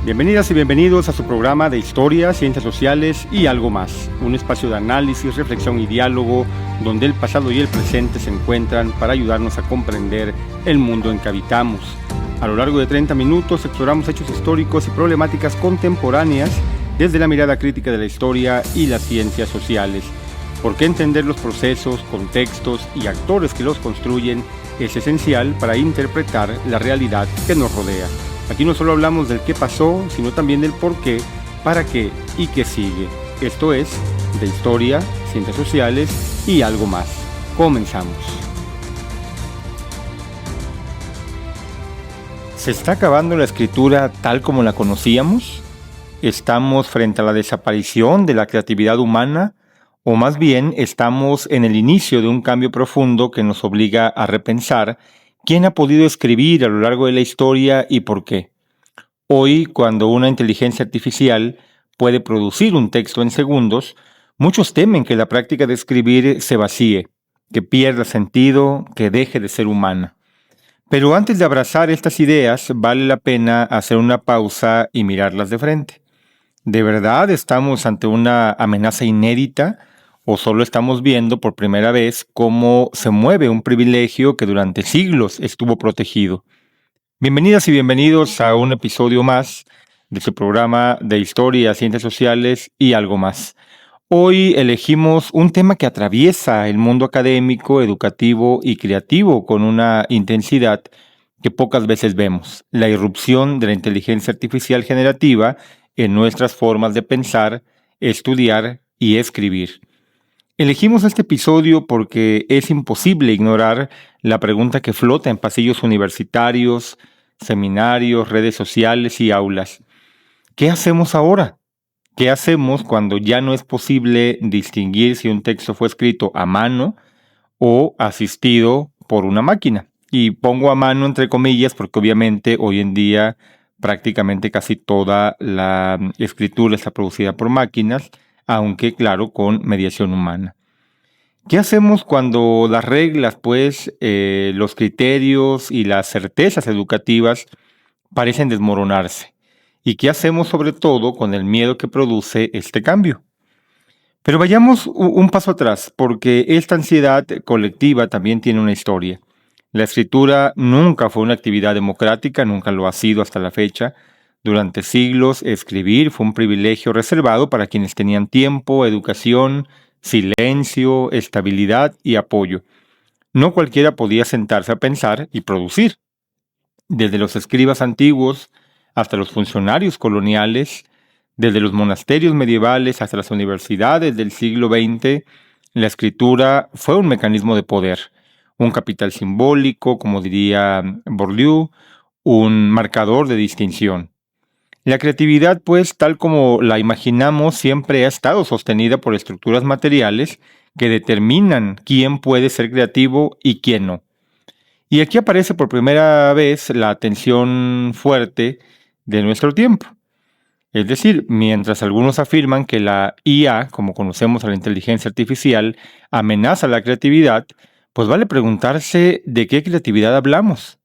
Bienvenidas y bienvenidos a su programa de Historia, Ciencias Sociales y algo más. Un espacio de análisis, reflexión y diálogo donde el pasado y el presente se encuentran para ayudarnos a comprender el mundo en que habitamos. A lo largo de 30 minutos exploramos hechos históricos y problemáticas contemporáneas desde la mirada crítica de la historia y las ciencias sociales. Porque entender los procesos, contextos y actores que los construyen es esencial para interpretar la realidad que nos rodea. Aquí no solo hablamos del qué pasó, sino también del por qué, para qué y qué sigue. Esto es de historia, ciencias sociales y algo más. Comenzamos. ¿Se está acabando la escritura tal como la conocíamos? ¿Estamos frente a la desaparición de la creatividad humana? ¿O más bien estamos en el inicio de un cambio profundo que nos obliga a repensar quién ha podido escribir a lo largo de la historia y por qué? Hoy, cuando una inteligencia artificial puede producir un texto en segundos, muchos temen que la práctica de escribir se vacíe, que pierda sentido, que deje de ser humana. Pero antes de abrazar estas ideas, vale la pena hacer una pausa y mirarlas de frente. ¿De verdad estamos ante una amenaza inédita o solo estamos viendo por primera vez cómo se mueve un privilegio que durante siglos estuvo protegido? Bienvenidas y bienvenidos a un episodio más de su programa de Historia, Ciencias Sociales y algo más. Hoy elegimos un tema que atraviesa el mundo académico, educativo y creativo con una intensidad que pocas veces vemos: la irrupción de la inteligencia artificial generativa en nuestras formas de pensar, estudiar y escribir. Elegimos este episodio porque es imposible ignorar la pregunta que flota en pasillos universitarios, seminarios, redes sociales y aulas. ¿Qué hacemos ahora? ¿Qué hacemos cuando ya no es posible distinguir si un texto fue escrito a mano o asistido por una máquina? Y pongo a mano entre comillas porque obviamente hoy en día prácticamente casi toda la escritura está producida por máquinas, aunque claro, con mediación humana. ¿Qué hacemos cuando las reglas, los criterios y las certezas educativas parecen desmoronarse? ¿Y qué hacemos sobre todo con el miedo que produce este cambio? Pero vayamos un paso atrás, porque esta ansiedad colectiva también tiene una historia. La escritura nunca fue una actividad democrática, nunca lo ha sido hasta la fecha. Durante siglos, escribir fue un privilegio reservado para quienes tenían tiempo, educación, silencio, estabilidad y apoyo. No cualquiera podía sentarse a pensar y producir. Desde los escribas antiguos hasta los funcionarios coloniales, desde los monasterios medievales hasta las universidades del siglo XX, la escritura fue un mecanismo de poder, un capital simbólico, como diría Bourdieu, un marcador de distinción. La creatividad, tal como la imaginamos, siempre ha estado sostenida por estructuras materiales que determinan quién puede ser creativo y quién no. Y aquí aparece por primera vez la tensión fuerte de nuestro tiempo. Es decir, mientras algunos afirman que la IA, como conocemos a la inteligencia artificial, amenaza la creatividad, pues vale preguntarse de qué creatividad hablamos.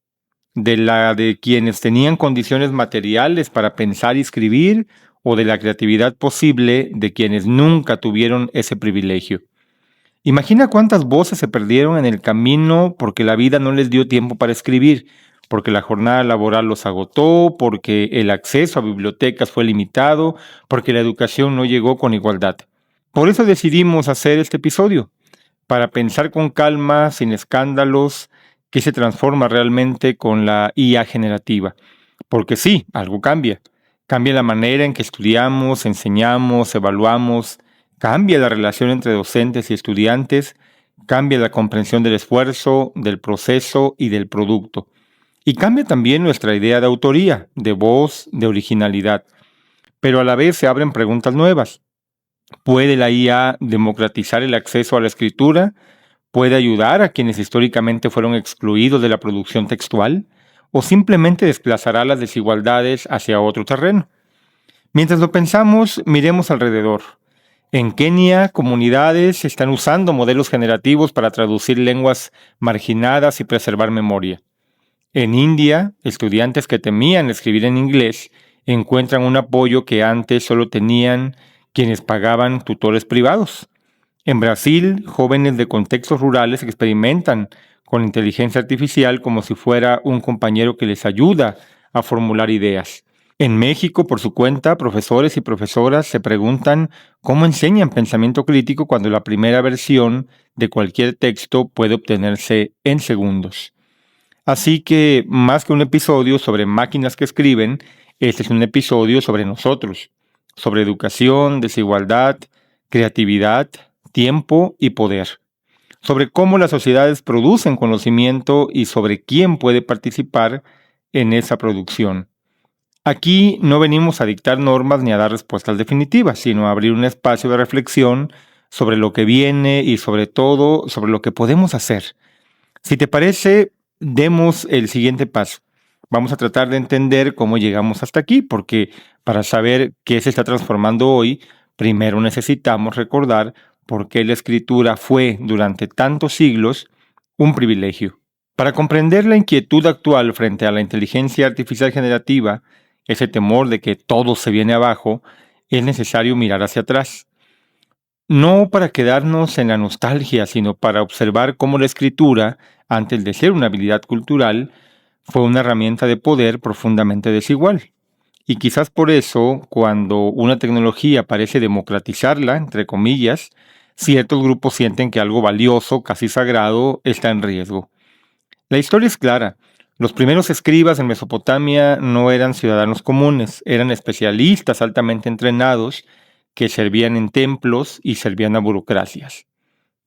¿De la de quienes tenían condiciones materiales para pensar y escribir, o de la creatividad posible de quienes nunca tuvieron ese privilegio? Imagina cuántas voces se perdieron en el camino porque la vida no les dio tiempo para escribir, porque la jornada laboral los agotó, porque el acceso a bibliotecas fue limitado, porque la educación no llegó con igualdad. Por eso decidimos hacer este episodio, para pensar con calma, sin escándalos, qué se transforma realmente con la IA generativa. Porque sí, algo cambia. Cambia la manera en que estudiamos, enseñamos, evaluamos, cambia la relación entre docentes y estudiantes, cambia la comprensión del esfuerzo, del proceso y del producto. Y cambia también nuestra idea de autoría, de voz, de originalidad. Pero a la vez se abren preguntas nuevas. ¿Puede la IA democratizar el acceso a la escritura? ¿Puede ayudar a quienes históricamente fueron excluidos de la producción textual? ¿O simplemente desplazará las desigualdades hacia otro terreno? Mientras lo pensamos, miremos alrededor. En Kenia, comunidades están usando modelos generativos para traducir lenguas marginadas y preservar memoria. En India, estudiantes que temían escribir en inglés encuentran un apoyo que antes solo tenían quienes pagaban tutores privados. En Brasil, jóvenes de contextos rurales experimentan con inteligencia artificial como si fuera un compañero que les ayuda a formular ideas. En México, por su cuenta, profesores y profesoras se preguntan cómo enseñan pensamiento crítico cuando la primera versión de cualquier texto puede obtenerse en segundos. Así que, más que un episodio sobre máquinas que escriben, este es un episodio sobre nosotros, sobre educación, desigualdad, creatividad, tiempo y poder, sobre cómo las sociedades producen conocimiento y sobre quién puede participar en esa producción. Aquí no venimos a dictar normas ni a dar respuestas definitivas, sino a abrir un espacio de reflexión sobre lo que viene y sobre todo sobre lo que podemos hacer. Si te parece, demos el siguiente paso. Vamos a tratar de entender cómo llegamos hasta aquí, porque para saber qué se está transformando hoy, primero necesitamos recordar por qué la escritura fue durante tantos siglos un privilegio. Para comprender la inquietud actual frente a la inteligencia artificial generativa, ese temor de que todo se viene abajo, es necesario mirar hacia atrás. No para quedarnos en la nostalgia, sino para observar cómo la escritura, antes de ser una habilidad cultural, fue una herramienta de poder profundamente desigual. Y quizás por eso, cuando una tecnología parece democratizarla, entre comillas, ciertos grupos sienten que algo valioso, casi sagrado, está en riesgo. La historia es clara. Los primeros escribas en Mesopotamia no eran ciudadanos comunes, eran especialistas altamente entrenados que servían en templos y servían a burocracias.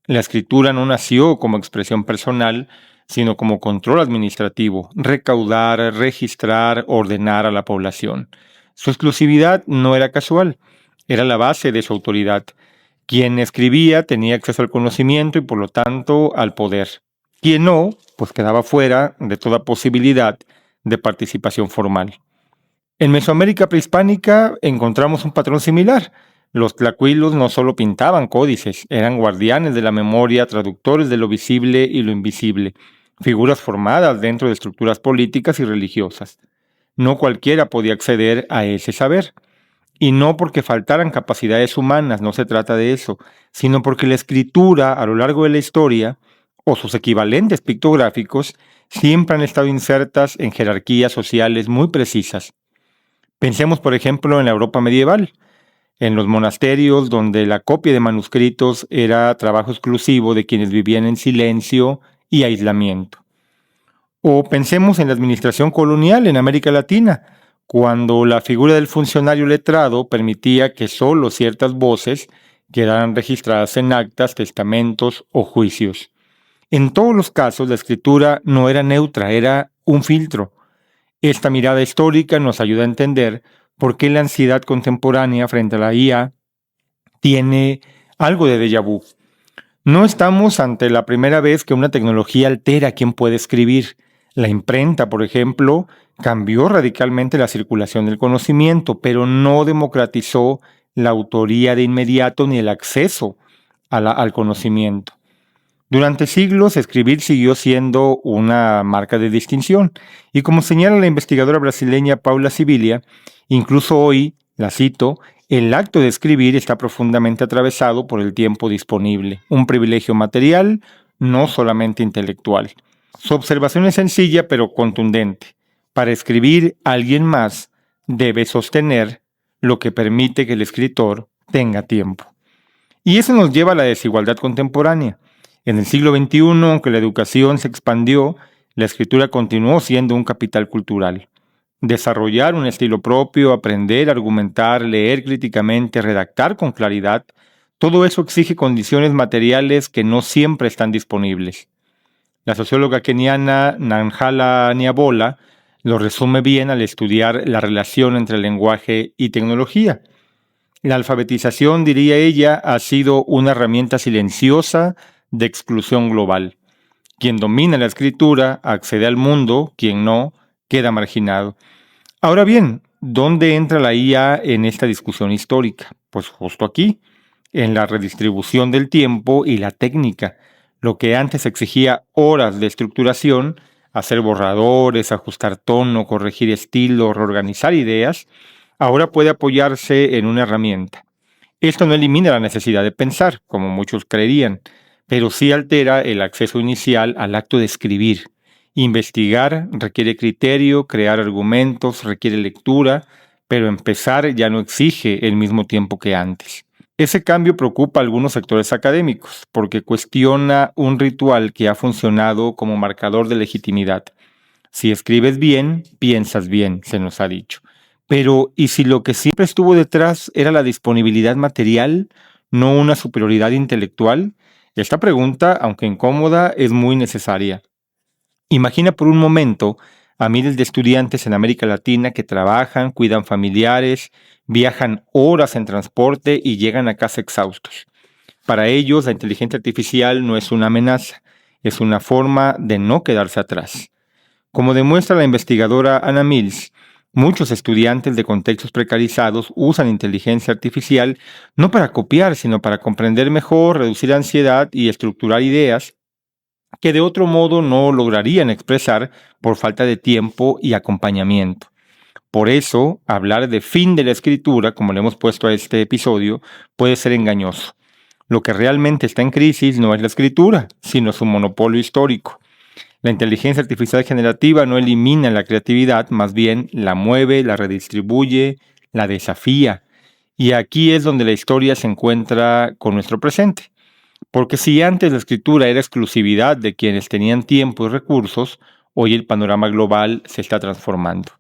La escritura no nació como expresión personal, sino como control administrativo, recaudar, registrar, ordenar a la población. Su exclusividad no era casual, era la base de su autoridad. Quien escribía tenía acceso al conocimiento y por lo tanto al poder. Quien no, pues quedaba fuera de toda posibilidad de participación formal. En Mesoamérica prehispánica encontramos un patrón similar. Los tlacuilos no solo pintaban códices, eran guardianes de la memoria, traductores de lo visible y lo invisible, figuras formadas dentro de estructuras políticas y religiosas. No cualquiera podía acceder a ese saber. Y no porque faltaran capacidades humanas, no se trata de eso, sino porque la escritura a lo largo de la historia, o sus equivalentes pictográficos, siempre han estado insertas en jerarquías sociales muy precisas. Pensemos, por ejemplo, en la Europa medieval, en los monasterios donde la copia de manuscritos era trabajo exclusivo de quienes vivían en silencio y aislamiento. O pensemos en la administración colonial en América Latina, cuando la figura del funcionario letrado permitía que solo ciertas voces quedaran registradas en actas, testamentos o juicios. En todos los casos, la escritura no era neutra, era un filtro. Esta mirada histórica nos ayuda a entender por qué la ansiedad contemporánea frente a la IA tiene algo de déjà vu. No estamos ante la primera vez que una tecnología altera quién puede escribir. La imprenta, por ejemplo, cambió radicalmente la circulación del conocimiento, pero no democratizó la autoría de inmediato ni el acceso al conocimiento. Durante siglos, escribir siguió siendo una marca de distinción, y como señala la investigadora brasileña Paula Sibilia, incluso hoy, la cito, el acto de escribir está profundamente atravesado por el tiempo disponible, un privilegio material, no solamente intelectual. Su observación es sencilla pero contundente. Para escribir, alguien más debe sostener lo que permite que el escritor tenga tiempo. Y eso nos lleva a la desigualdad contemporánea. En el siglo XXI, aunque la educación se expandió, la escritura continuó siendo un capital cultural. Desarrollar un estilo propio, aprender, argumentar, leer críticamente, redactar con claridad, todo eso exige condiciones materiales que no siempre están disponibles. La socióloga keniana Nanhala Nyabola lo resume bien al estudiar la relación entre lenguaje y tecnología. La alfabetización, diría ella, ha sido una herramienta silenciosa de exclusión global. Quien domina la escritura accede al mundo, quien no, queda marginado. Ahora bien, ¿dónde entra la IA en esta discusión histórica? Pues justo aquí, en la redistribución del tiempo y la técnica. Lo que antes exigía horas de estructuración, hacer borradores, ajustar tono, corregir estilo, reorganizar ideas, ahora puede apoyarse en una herramienta. Esto no elimina la necesidad de pensar, como muchos creerían, pero sí altera el acceso inicial al acto de escribir. Investigar requiere criterio, crear argumentos requiere lectura, pero empezar ya no exige el mismo tiempo que antes. Ese cambio preocupa a algunos sectores académicos porque cuestiona un ritual que ha funcionado como marcador de legitimidad. Si escribes bien, piensas bien, se nos ha dicho. Pero, ¿y si lo que siempre estuvo detrás era la disponibilidad material, no una superioridad intelectual? Esta pregunta, aunque incómoda, es muy necesaria. Imagina por un momento a miles de estudiantes en América Latina que trabajan, cuidan familiares, viajan horas en transporte y llegan a casa exhaustos. Para ellos, la inteligencia artificial no es una amenaza, es una forma de no quedarse atrás. Como demuestra la investigadora Anna Mills, muchos estudiantes de contextos precarizados usan inteligencia artificial no para copiar, sino para comprender mejor, reducir ansiedad y estructurar ideas que de otro modo no lograrían expresar por falta de tiempo y acompañamiento. Por eso, hablar de fin de la escritura, como le hemos puesto a este episodio, puede ser engañoso. Lo que realmente está en crisis no es la escritura, sino su monopolio histórico. La inteligencia artificial generativa no elimina la creatividad, más bien la mueve, la redistribuye, la desafía. Y aquí es donde la historia se encuentra con nuestro presente. Porque si antes la escritura era exclusividad de quienes tenían tiempo y recursos, hoy el panorama global se está transformando.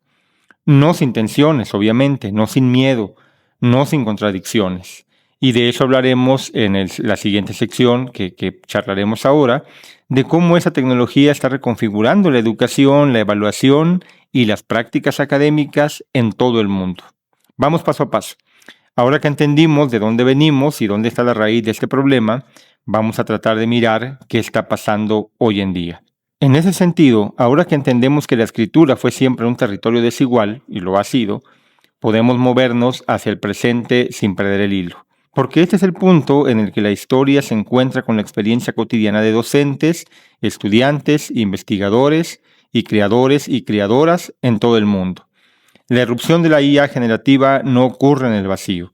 No sin tensiones, obviamente, no sin miedo, no sin contradicciones. Y de eso hablaremos en la siguiente sección que charlaremos ahora, de cómo esa tecnología está reconfigurando la educación, la evaluación y las prácticas académicas en todo el mundo. Vamos paso a paso. Ahora que entendimos de dónde venimos y dónde está la raíz de este problema, vamos a tratar de mirar qué está pasando hoy en día. En ese sentido, ahora que entendemos que la escritura fue siempre un territorio desigual, y lo ha sido, podemos movernos hacia el presente sin perder el hilo. Porque este es el punto en el que la historia se encuentra con la experiencia cotidiana de docentes, estudiantes, investigadores y creadores y creadoras en todo el mundo. La erupción de la IA generativa no ocurre en el vacío.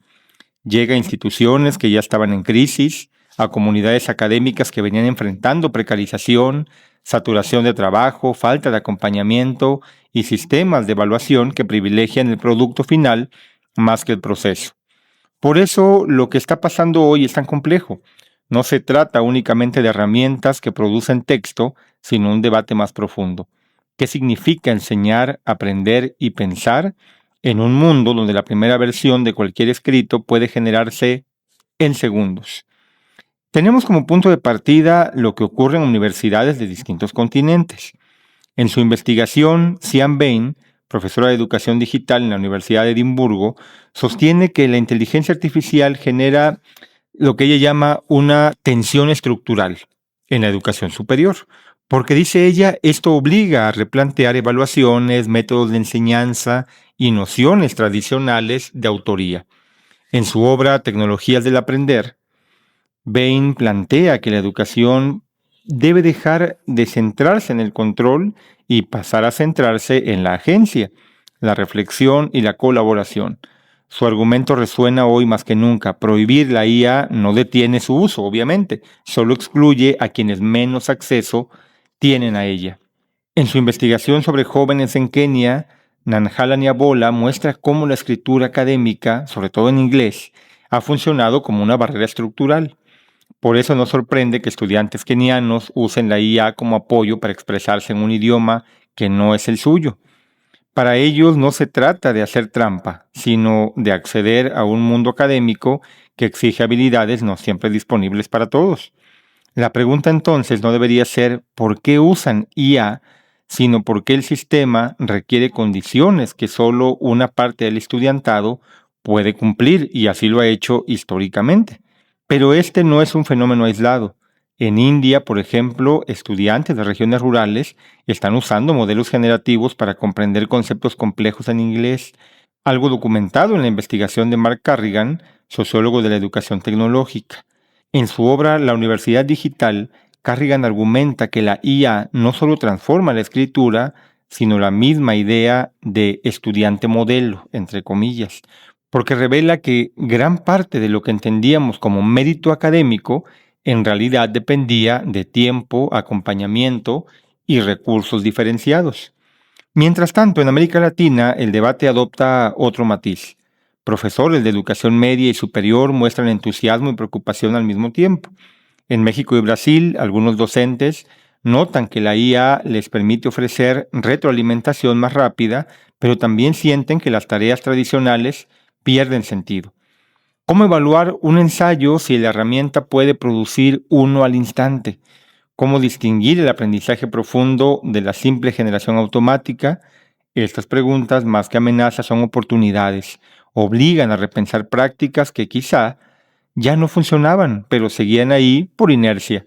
Llega a instituciones que ya estaban en crisis, a comunidades académicas que venían enfrentando precarización, saturación de trabajo, falta de acompañamiento y sistemas de evaluación que privilegian el producto final más que el proceso. Por eso lo que está pasando hoy es tan complejo. No se trata únicamente de herramientas que producen texto, sino un debate más profundo. ¿Qué significa enseñar, aprender y pensar en un mundo donde la primera versión de cualquier escrito puede generarse en segundos? Tenemos como punto de partida lo que ocurre en universidades de distintos continentes. En su investigación, Sian Bain, profesora de educación digital en la Universidad de Edimburgo, sostiene que la inteligencia artificial genera lo que ella llama una tensión estructural en la educación superior, porque dice ella, esto obliga a replantear evaluaciones, métodos de enseñanza y nociones tradicionales de autoría. En su obra Tecnologías del Aprender, Bain plantea que la educación debe dejar de centrarse en el control y pasar a centrarse en la agencia, la reflexión y la colaboración. Su argumento resuena hoy más que nunca. Prohibir la IA no detiene su uso, obviamente, solo excluye a quienes menos acceso tienen a ella. En su investigación sobre jóvenes en Kenia, Nanhala Nyabola muestra cómo la escritura académica, sobre todo en inglés, ha funcionado como una barrera estructural. Por eso no sorprende que estudiantes kenianos usen la IA como apoyo para expresarse en un idioma que no es el suyo. Para ellos no se trata de hacer trampa, sino de acceder a un mundo académico que exige habilidades no siempre disponibles para todos. La pregunta entonces no debería ser ¿por qué usan IA?, sino por qué el sistema requiere condiciones que solo una parte del estudiantado puede cumplir, y así lo ha hecho históricamente. Pero este no es un fenómeno aislado. En India, por ejemplo, estudiantes de regiones rurales están usando modelos generativos para comprender conceptos complejos en inglés, algo documentado en la investigación de Mark Carrigan, sociólogo de la educación tecnológica. En su obra La Universidad Digital, Carrigan argumenta que la IA no solo transforma la escritura, sino la misma idea de estudiante modelo, entre comillas, porque revela que gran parte de lo que entendíamos como mérito académico en realidad dependía de tiempo, acompañamiento y recursos diferenciados. Mientras tanto, en América Latina el debate adopta otro matiz. Profesores de educación media y superior muestran entusiasmo y preocupación al mismo tiempo. En México y Brasil, algunos docentes notan que la IA les permite ofrecer retroalimentación más rápida, pero también sienten que las tareas tradicionales pierden sentido. ¿Cómo evaluar un ensayo si la herramienta puede producir uno al instante? ¿Cómo distinguir el aprendizaje profundo de la simple generación automática? Estas preguntas, más que amenazas, son oportunidades. Obligan a repensar prácticas que quizá ya no funcionaban, pero seguían ahí por inercia.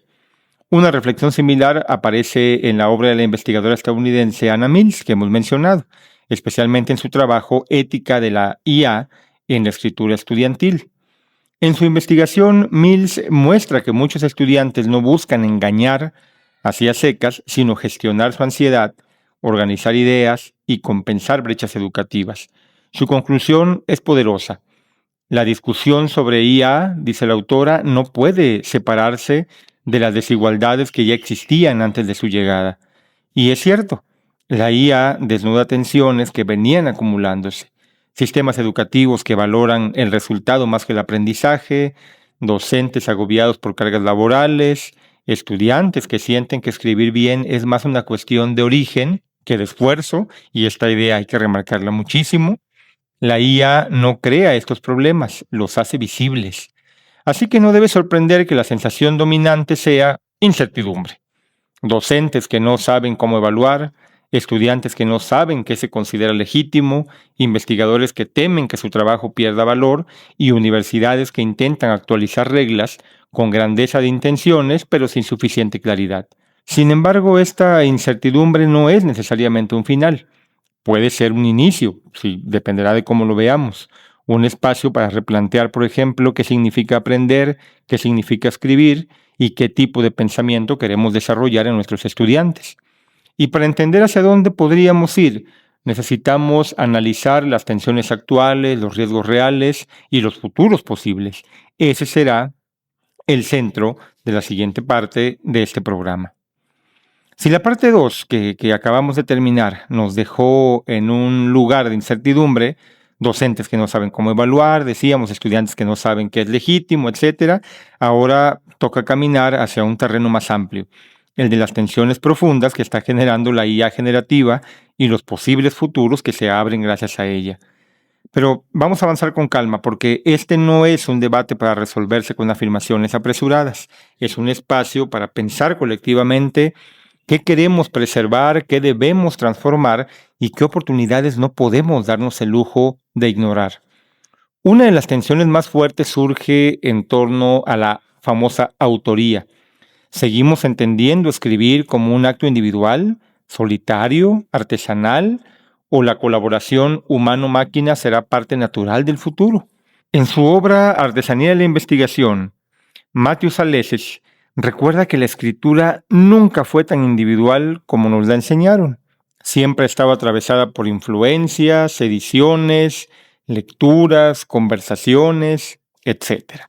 Una reflexión similar aparece en la obra de la investigadora estadounidense Anna Mills, que hemos mencionado, especialmente en su trabajo Ética de la IA en la escritura estudiantil. En su investigación, Mills muestra que muchos estudiantes no buscan engañar así a secas, sino gestionar su ansiedad, organizar ideas y compensar brechas educativas. Su conclusión es poderosa. La discusión sobre IA, dice la autora, no puede separarse de las desigualdades que ya existían antes de su llegada. Y es cierto, la IA desnuda tensiones que venían acumulándose. Sistemas educativos que valoran el resultado más que el aprendizaje, docentes agobiados por cargas laborales, estudiantes que sienten que escribir bien es más una cuestión de origen que de esfuerzo, y esta idea hay que remarcarla muchísimo. La IA no crea estos problemas, los hace visibles. Así que no debe sorprender que la sensación dominante sea incertidumbre. Docentes que no saben cómo evaluar, estudiantes que no saben qué se considera legítimo, investigadores que temen que su trabajo pierda valor y universidades que intentan actualizar reglas con grandeza de intenciones pero sin suficiente claridad. Sin embargo, esta incertidumbre no es necesariamente un final. Puede ser un inicio, sí, dependerá de cómo lo veamos. Un espacio para replantear, por ejemplo, qué significa aprender, qué significa escribir y qué tipo de pensamiento queremos desarrollar en nuestros estudiantes. Y para entender hacia dónde podríamos ir, necesitamos analizar las tensiones actuales, los riesgos reales y los futuros posibles. Ese será el centro de la siguiente parte de este programa. Si la parte 2 que acabamos de terminar nos dejó en un lugar de incertidumbre, docentes que no saben cómo evaluar, decíamos, estudiantes que no saben qué es legítimo, etcétera, ahora toca caminar hacia un terreno más amplio, el de las tensiones profundas que está generando la IA generativa y los posibles futuros que se abren gracias a ella. Pero vamos a avanzar con calma porque este no es un debate para resolverse con afirmaciones apresuradas, es un espacio para pensar colectivamente qué queremos preservar, qué debemos transformar y qué oportunidades no podemos darnos el lujo de ignorar. Una de las tensiones más fuertes surge en torno a la famosa autoría. ¿Seguimos entendiendo escribir como un acto individual, solitario, artesanal, o la colaboración humano-máquina será parte natural del futuro? En su obra Artesanía de la Investigación, Matthew Salesses recuerda que la escritura nunca fue tan individual como nos la enseñaron. Siempre estaba atravesada por influencias, ediciones, lecturas, conversaciones, etc.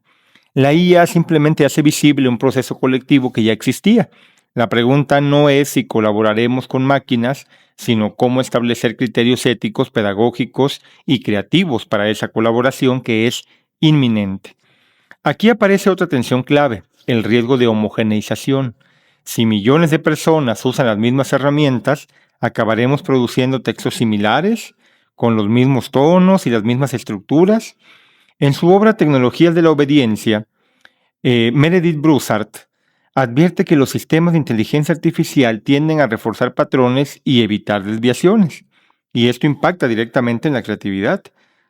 La IA simplemente hace visible un proceso colectivo que ya existía. La pregunta no es si colaboraremos con máquinas, sino cómo establecer criterios éticos, pedagógicos y creativos para esa colaboración que es inminente. Aquí aparece otra tensión clave, el riesgo de homogeneización. Si millones de personas usan las mismas herramientas, acabaremos produciendo textos similares, con los mismos tonos y las mismas estructuras. En su obra Tecnologías de la Obediencia, Meredith Broussard advierte que los sistemas de inteligencia artificial tienden a reforzar patrones y evitar desviaciones. Y esto impacta directamente en la creatividad.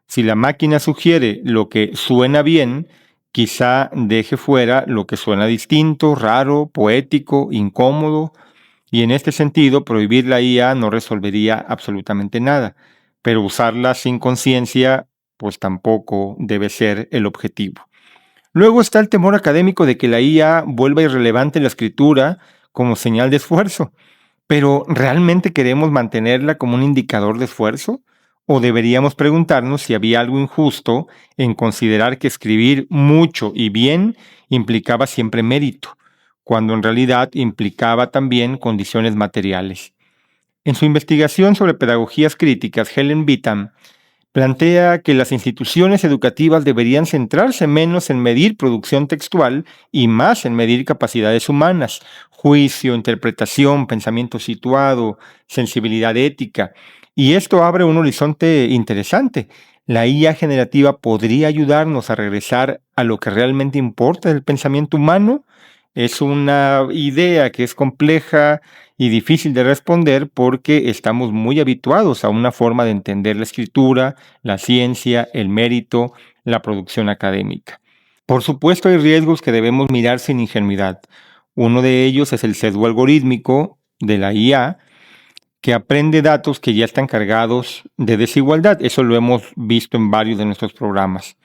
Si la máquina sugiere lo que suena bien, quizá deje fuera lo que suena distinto, raro, poético, incómodo. Y en este sentido, prohibir la IA no resolvería absolutamente nada. Pero usarla sin conciencia, pues tampoco debe ser el objetivo. Luego está el temor académico de que la IA vuelva irrelevante la escritura como señal de esfuerzo. Pero ¿realmente queremos mantenerla como un indicador de esfuerzo? ¿O deberíamos preguntarnos si había algo injusto en considerar que escribir mucho y bien implicaba siempre mérito, cuando en realidad implicaba también condiciones materiales? En su investigación sobre pedagogías críticas, Helen Beatam plantea que las instituciones educativas deberían centrarse menos en medir producción textual y más en medir capacidades humanas, juicio, interpretación, pensamiento situado, sensibilidad ética. Y esto abre un horizonte interesante. La IA generativa podría ayudarnos a regresar a lo que realmente importa del pensamiento humano. Es una idea que es compleja y difícil de responder porque estamos muy habituados a una forma de entender la escritura, la ciencia, el mérito, la producción académica. Por supuesto, hay riesgos que debemos mirar sin ingenuidad. Uno de ellos es el sesgo algorítmico de la IA, que aprende datos que ya están cargados de desigualdad. Eso lo hemos visto en varios de nuestros programas.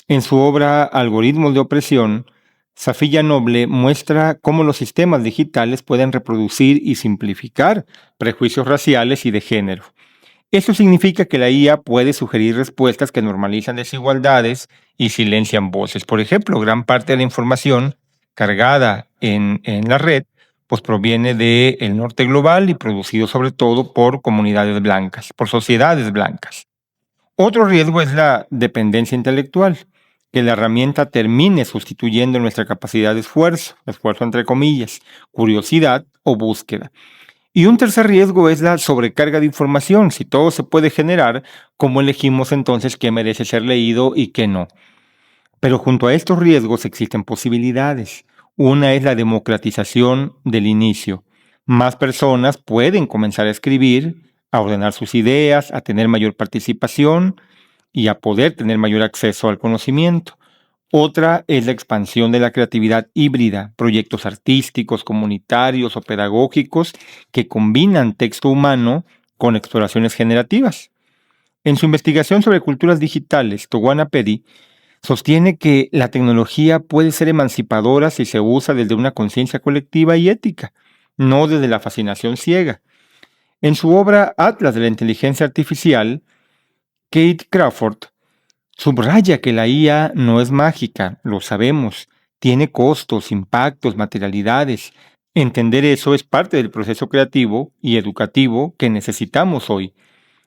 En su obra Algoritmos de opresión, Safiya Noble muestra cómo los sistemas digitales pueden reproducir y simplificar prejuicios raciales y de género. Eso significa que la IA puede sugerir respuestas que normalizan desigualdades y silencian voces. Por ejemplo, gran parte de la información cargada en la red pues proviene del norte global y producido sobre todo por comunidades blancas, por sociedades blancas. Otro riesgo es la dependencia intelectual, que la herramienta termine sustituyendo nuestra capacidad de esfuerzo, esfuerzo entre comillas, curiosidad o búsqueda. Y un tercer riesgo es la sobrecarga de información. Si todo se puede generar, ¿cómo elegimos entonces qué merece ser leído y qué no? Pero junto a estos riesgos existen posibilidades. Una es la democratización del inicio. Más personas pueden comenzar a escribir, a ordenar sus ideas, a tener mayor participación y a poder tener mayor acceso al conocimiento. Otra es la expansión de la creatividad híbrida, proyectos artísticos, comunitarios o pedagógicos que combinan texto humano con exploraciones generativas. En su investigación sobre culturas digitales, Towana Pedi sostiene que la tecnología puede ser emancipadora si se usa desde una conciencia colectiva y ética, no desde la fascinación ciega. En su obra Atlas de la Inteligencia Artificial, Kate Crawford subraya que la IA no es mágica, lo sabemos, tiene costos, impactos, materialidades. Entender eso es parte del proceso creativo y educativo que necesitamos hoy.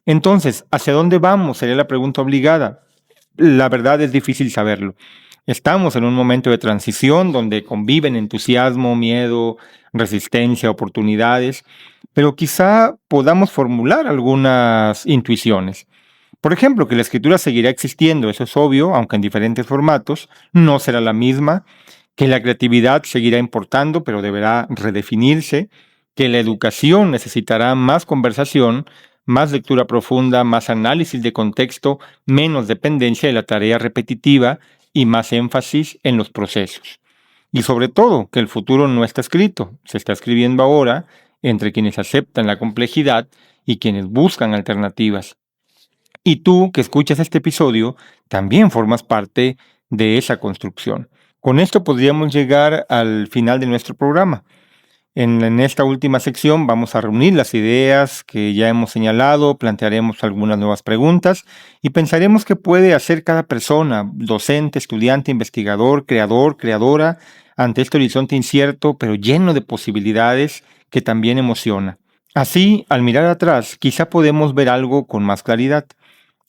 Entonces, ¿hacia dónde vamos? Sería la pregunta obligada. La verdad es difícil saberlo. Estamos en un momento de transición donde conviven entusiasmo, miedo, resistencia, oportunidades, pero quizá podamos formular algunas intuiciones. Por ejemplo, que la escritura seguirá existiendo, eso es obvio, aunque en diferentes formatos, no será la misma, que la creatividad seguirá importando, pero deberá redefinirse, que la educación necesitará más conversación, más lectura profunda, más análisis de contexto, menos dependencia de la tarea repetitiva y más énfasis en los procesos. Y sobre todo, que el futuro no está escrito, se está escribiendo ahora entre quienes aceptan la complejidad y quienes buscan alternativas. Y tú que escuchas este episodio también formas parte de esa construcción. Con esto podríamos llegar al final de nuestro programa. En esta última sección vamos a reunir las ideas que ya hemos señalado, plantearemos algunas nuevas preguntas y pensaremos qué puede hacer cada persona, docente, estudiante, investigador, creador, creadora, ante este horizonte incierto pero lleno de posibilidades que también emociona. Así, al mirar atrás, quizá podemos ver algo con más claridad.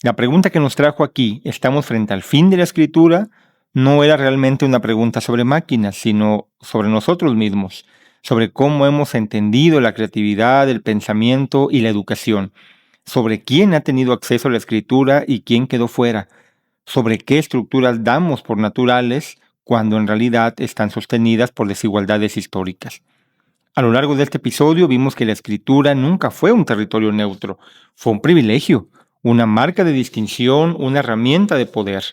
La pregunta que nos trajo aquí, ¿estamos frente al fin de la escritura? No era realmente una pregunta sobre máquinas, sino sobre nosotros mismos, sobre cómo hemos entendido la creatividad, el pensamiento y la educación, sobre quién ha tenido acceso a la escritura y quién quedó fuera, sobre qué estructuras damos por naturales cuando en realidad están sostenidas por desigualdades históricas. A lo largo de este episodio vimos que la escritura nunca fue un territorio neutro, fue un privilegio, una marca de distinción, una herramienta de poder.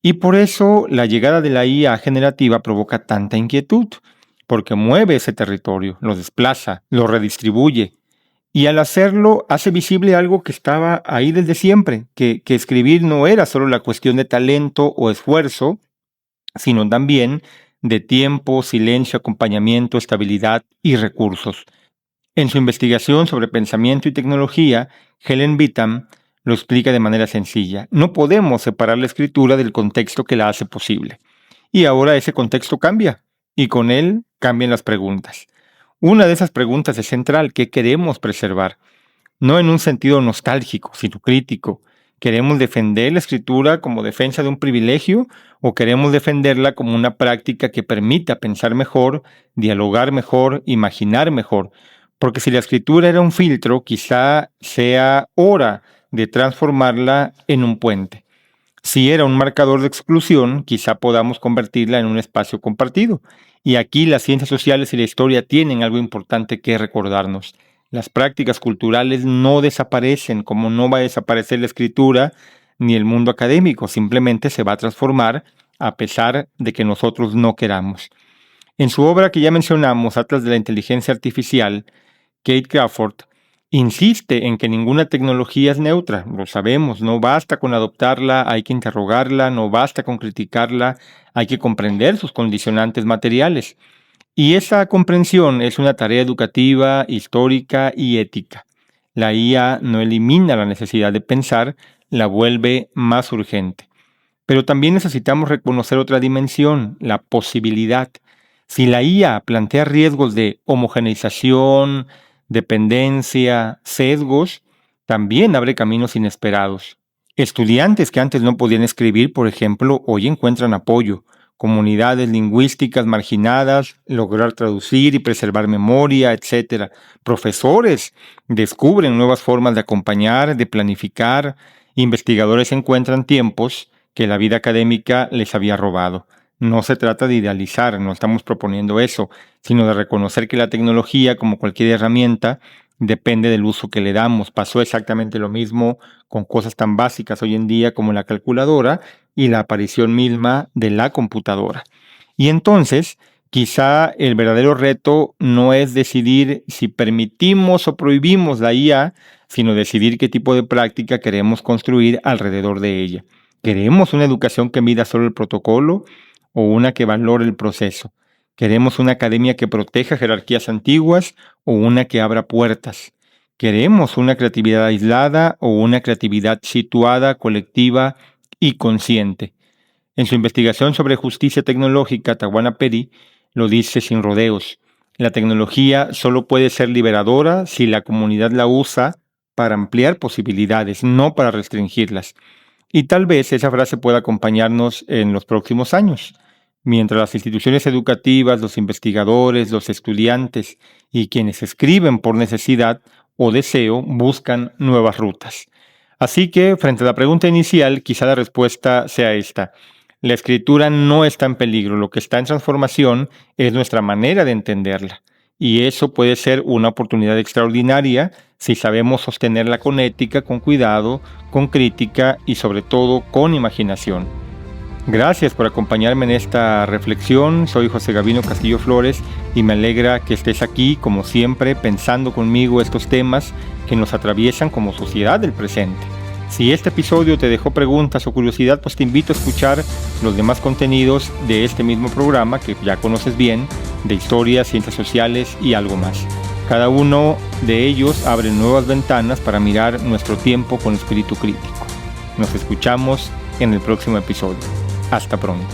Y por eso la llegada de la IA generativa provoca tanta inquietud, porque mueve ese territorio, lo desplaza, lo redistribuye, y al hacerlo hace visible algo que estaba ahí desde siempre, que escribir no era solo la cuestión de talento o esfuerzo, sino también de tiempo, silencio, acompañamiento, estabilidad y recursos. En su investigación sobre pensamiento y tecnología, Helen Beatham lo explica de manera sencilla. No podemos separar la escritura del contexto que la hace posible. Y ahora ese contexto cambia, y con él cambian las preguntas. Una de esas preguntas es central: ¿qué queremos preservar? No en un sentido nostálgico, sino crítico. ¿Queremos defender la escritura como defensa de un privilegio o queremos defenderla como una práctica que permita pensar mejor, dialogar mejor, imaginar mejor? Porque si la escritura era un filtro, quizá sea hora de transformarla en un puente. Si era un marcador de exclusión, quizá podamos convertirla en un espacio compartido. Y aquí las ciencias sociales y la historia tienen algo importante que recordarnos. Las prácticas culturales no desaparecen, como no va a desaparecer la escritura ni el mundo académico, simplemente se va a transformar a pesar de que nosotros no queramos. En su obra que ya mencionamos, Atlas de la Inteligencia Artificial, Kate Crawford insiste en que ninguna tecnología es neutra, lo sabemos, no basta con adoptarla, hay que interrogarla, no basta con criticarla, hay que comprender sus condicionantes materiales. Y esa comprensión es una tarea educativa, histórica y ética. La IA no elimina la necesidad de pensar, la vuelve más urgente. Pero también necesitamos reconocer otra dimensión, la posibilidad. Si la IA plantea riesgos de homogeneización, dependencia, sesgos, también abre caminos inesperados. Estudiantes que antes no podían escribir, por ejemplo, hoy encuentran apoyo. Comunidades lingüísticas marginadas, lograr traducir y preservar memoria, etc. Profesores descubren nuevas formas de acompañar, de planificar. Investigadores encuentran tiempos que la vida académica les había robado. No se trata de idealizar, no estamos proponiendo eso, sino de reconocer que la tecnología, como cualquier herramienta, depende del uso que le damos. Pasó exactamente lo mismo con cosas tan básicas hoy en día como la calculadora y la aparición misma de la computadora. Y entonces, quizá el verdadero reto no es decidir si permitimos o prohibimos la IA, sino decidir qué tipo de práctica queremos construir alrededor de ella. ¿Queremos una educación que mida solo el protocolo o una que valore el proceso? ¿Queremos una academia que proteja jerarquías antiguas o una que abra puertas? ¿Queremos una creatividad aislada o una creatividad situada, colectiva y consciente? En su investigación sobre justicia tecnológica, Tawana Peri lo dice sin rodeos. La tecnología solo puede ser liberadora si la comunidad la usa para ampliar posibilidades, no para restringirlas. Y tal vez esa frase pueda acompañarnos en los próximos años, mientras las instituciones educativas, los investigadores, los estudiantes y quienes escriben por necesidad o deseo buscan nuevas rutas. Así que, frente a la pregunta inicial, quizá la respuesta sea esta. La escritura no está en peligro, lo que está en transformación es nuestra manera de entenderla. Y eso puede ser una oportunidad extraordinaria si sabemos sostenerla con ética, con cuidado, con crítica y sobre todo con imaginación. Gracias por acompañarme en esta reflexión. Soy José Gavino Castillo Flores y me alegra que estés aquí, como siempre, pensando conmigo estos temas que nos atraviesan como sociedad del presente. Si este episodio te dejó preguntas o curiosidad, pues te invito a escuchar los demás contenidos de este mismo programa que ya conoces bien, de historia, ciencias sociales y algo más. Cada uno de ellos abre nuevas ventanas para mirar nuestro tiempo con espíritu crítico. Nos escuchamos en el próximo episodio. Hasta pronto.